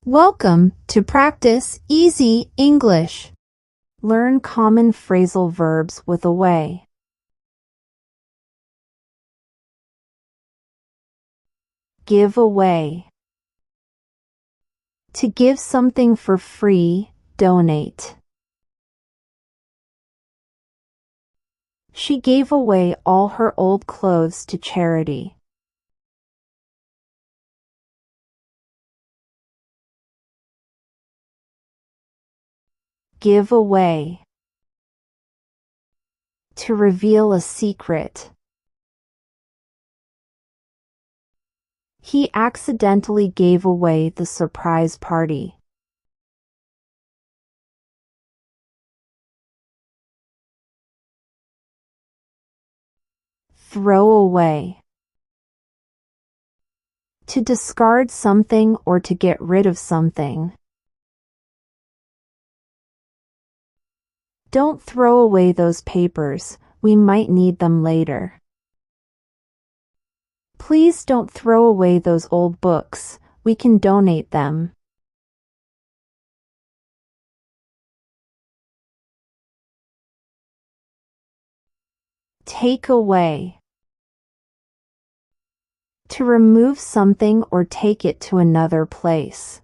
Welcome to Practice Easy English. Learn common phrasal verbs with away. Give away. To give something for free, donate. She gave away all her old clothes to charity. Give away. To reveal a secret. He accidentally gave away the surprise party. Throw away. To discard something or to get rid of something. Don't throw away those papers, we might need them later. Please don't throw away those old books, we can donate them. Take away. To remove something or take it to another place.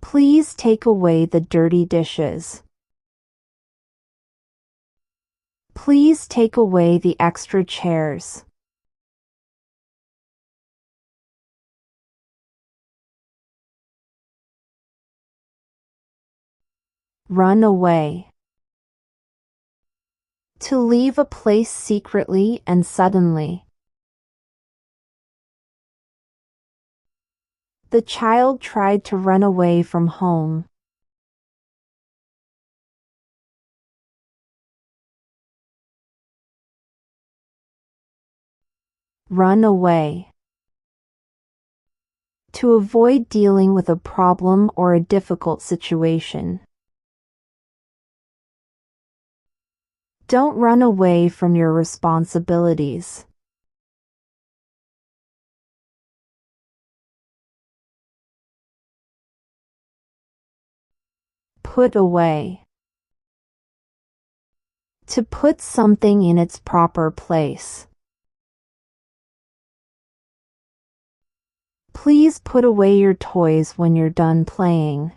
Please take away the dirty dishes. Please take away the extra chairs. Run away. To leave a place secretly and suddenly. The child tried to run away from home. Run away. To avoid dealing with a problem or a difficult situation. Don't run away from your responsibilities. Put away. To put something in its proper place. Please put away your toys when you're done playing.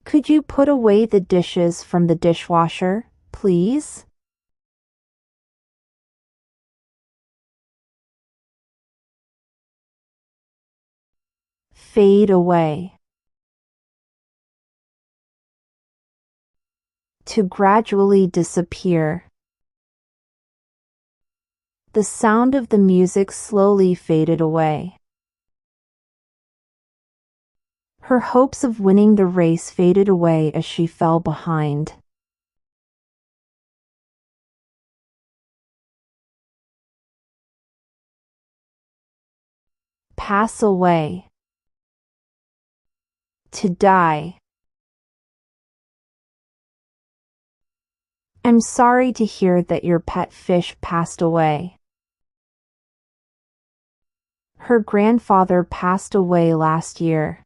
Could you put away the dishes from the dishwasher, please? Fade away. To gradually disappear. The sound of the music slowly faded away. Her hopes of winning the race faded away as she fell behind. Pass away. To die. I'm sorry to hear that your pet fish passed away. Her grandfather passed away last year.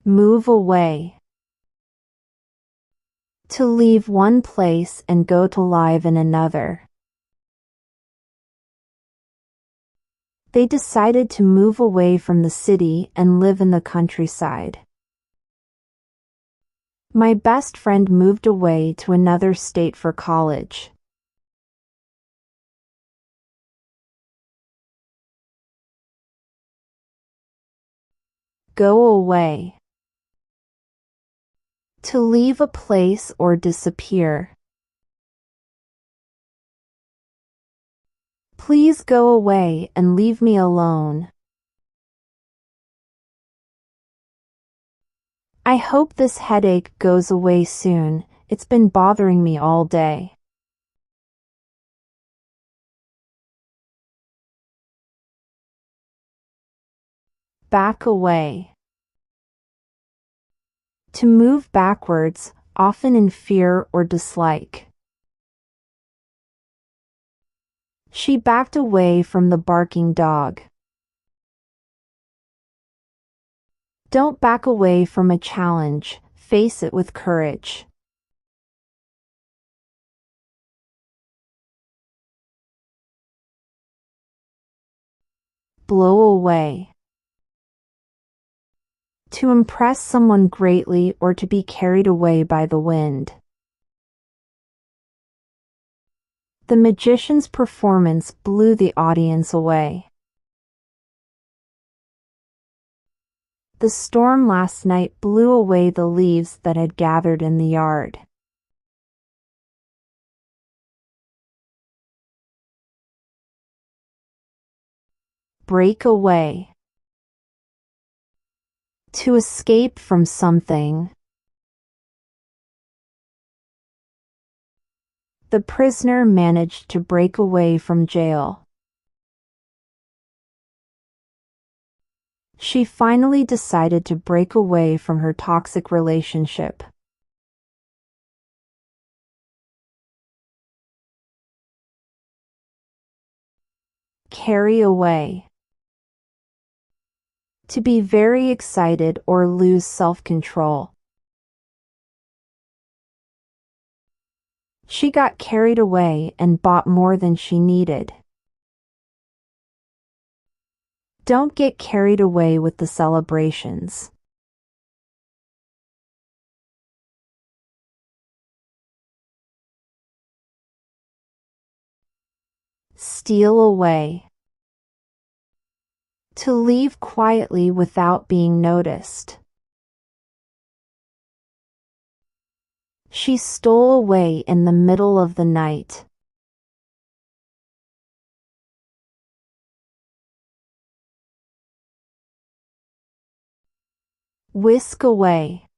Move away. To leave one place and go to live in another. They decided to move away from the city and live in the countryside. My best friend moved away to another state for college. Go away. To leave a place or disappear. Please go away and leave me alone. I hope this headache goes away soon. It's been bothering me all day. Back away. To move backwards, often in fear or dislike. She backed away from the barking dog. Don't back away from a challenge, face it with courage. Blow away. To impress someone greatly or to be carried away by the wind. The magician's performance blew the audience away. The storm last night blew away the leaves that had gathered in the yard. Break away. To escape from something. The prisoner managed to break away from jail. She finally decided to break away from her toxic relationship. Carry away. To be very excited or lose self-control. She got carried away and bought more than she needed. Don't get carried away with the celebrations. Steal away. To leave quietly without being noticed. She stole away in the middle of the night. Whisk away.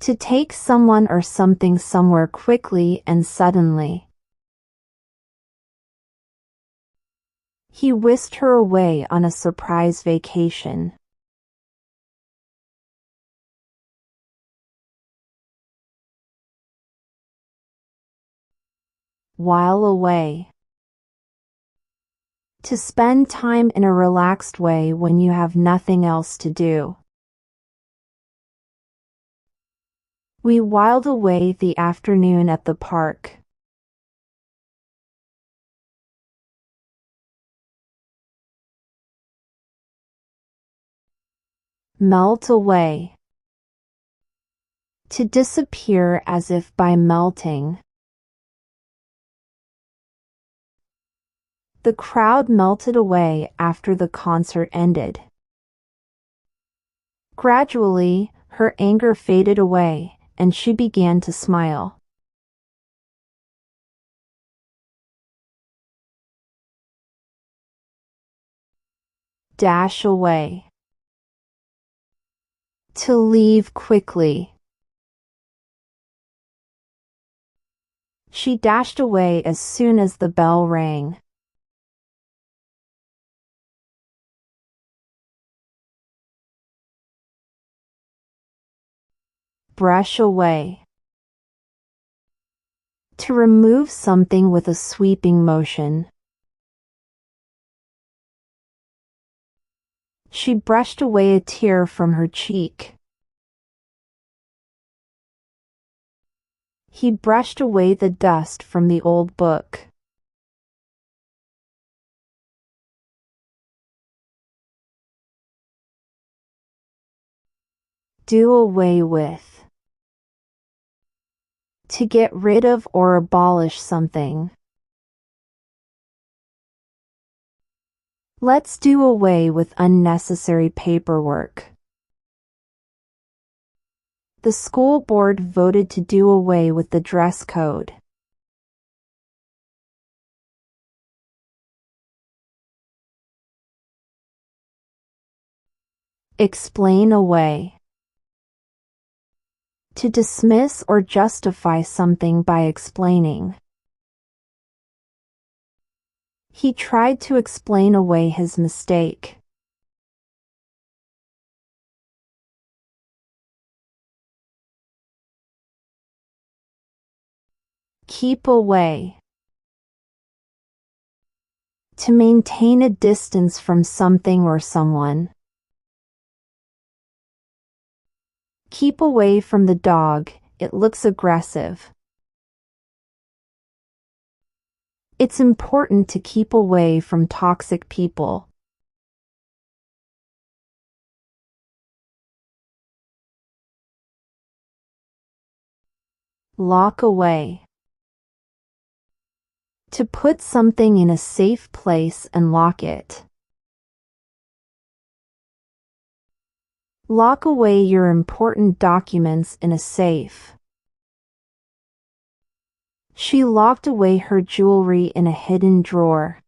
To take someone or something somewhere quickly and suddenly. He whisked her away on a surprise vacation. While away. To spend time in a relaxed way when you have nothing else to do. We whiled away the afternoon at the park. Melt away. To disappear as if by melting. The crowd melted away after the concert ended. Gradually, her anger faded away, and she began to smile. Dash away. To leave quickly. She dashed away as soon as the bell rang. Brush away. To remove something with a sweeping motion. She brushed away a tear from her cheek. He brushed away the dust from the old book. Do away with. To get rid of or abolish something. Let's do away with unnecessary paperwork. The school board voted to do away with the dress code. Explain away. To dismiss or justify something by explaining. He tried to explain away his mistake. keep away. To maintain a distance from something or someone. Keep away from the dog, it looks aggressive. It's important to keep away from toxic people. Lock away. To put something in a safe place and lock it. Lock away your important documents in a safe. She locked away her jewelry in a hidden drawer.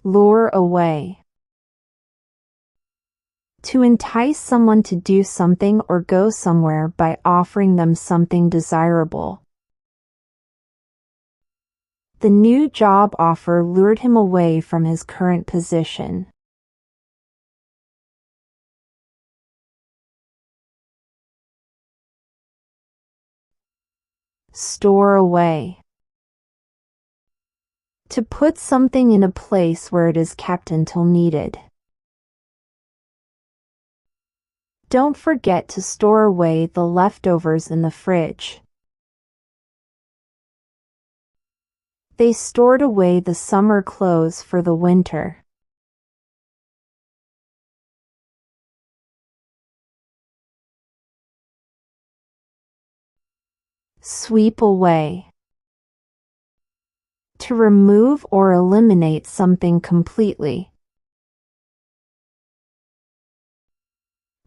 Lure away. To entice someone to do something or go somewhere by offering them something desirable. The new job offer lured him away from his current position. Store away. To put something in a place where it is kept until needed. Don't forget to store away the leftovers in the fridge. They stored away the summer clothes for the winter. Sweep away. To remove or eliminate something completely.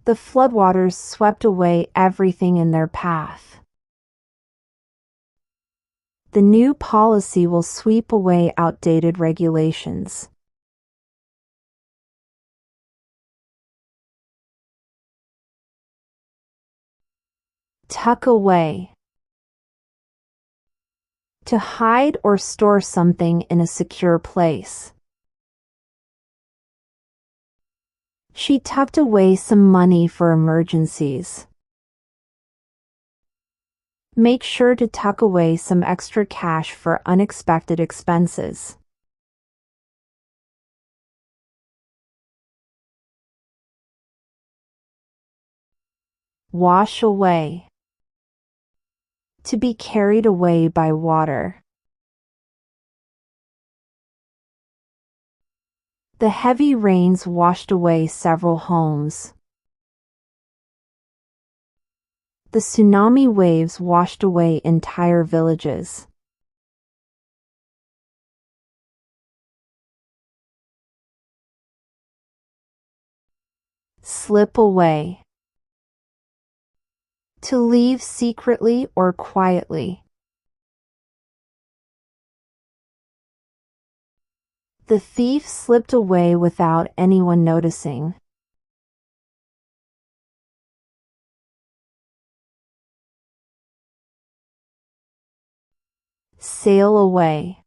The floodwaters swept away everything in their path. The new policy will sweep away outdated regulations. Tuck away. To hide or store something in a secure place. She tucked away some money for emergencies. Make sure to tuck away some extra cash for unexpected expenses. Wash away. To be carried away by water. The heavy rains washed away several homes. The tsunami waves washed away entire villages. Slip away. To leave secretly or quietly. The thief slipped away without anyone noticing. Sail away.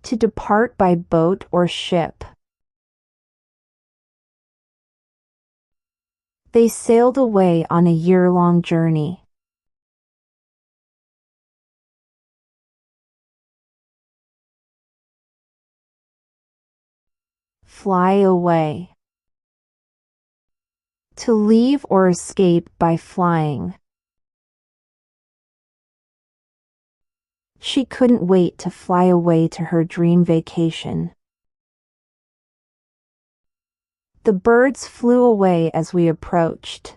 To depart by boat or ship. They sailed away on a year-long journey. Fly away. To leave or escape by flying. She couldn't wait to fly away to her dream vacation. The birds flew away as we approached.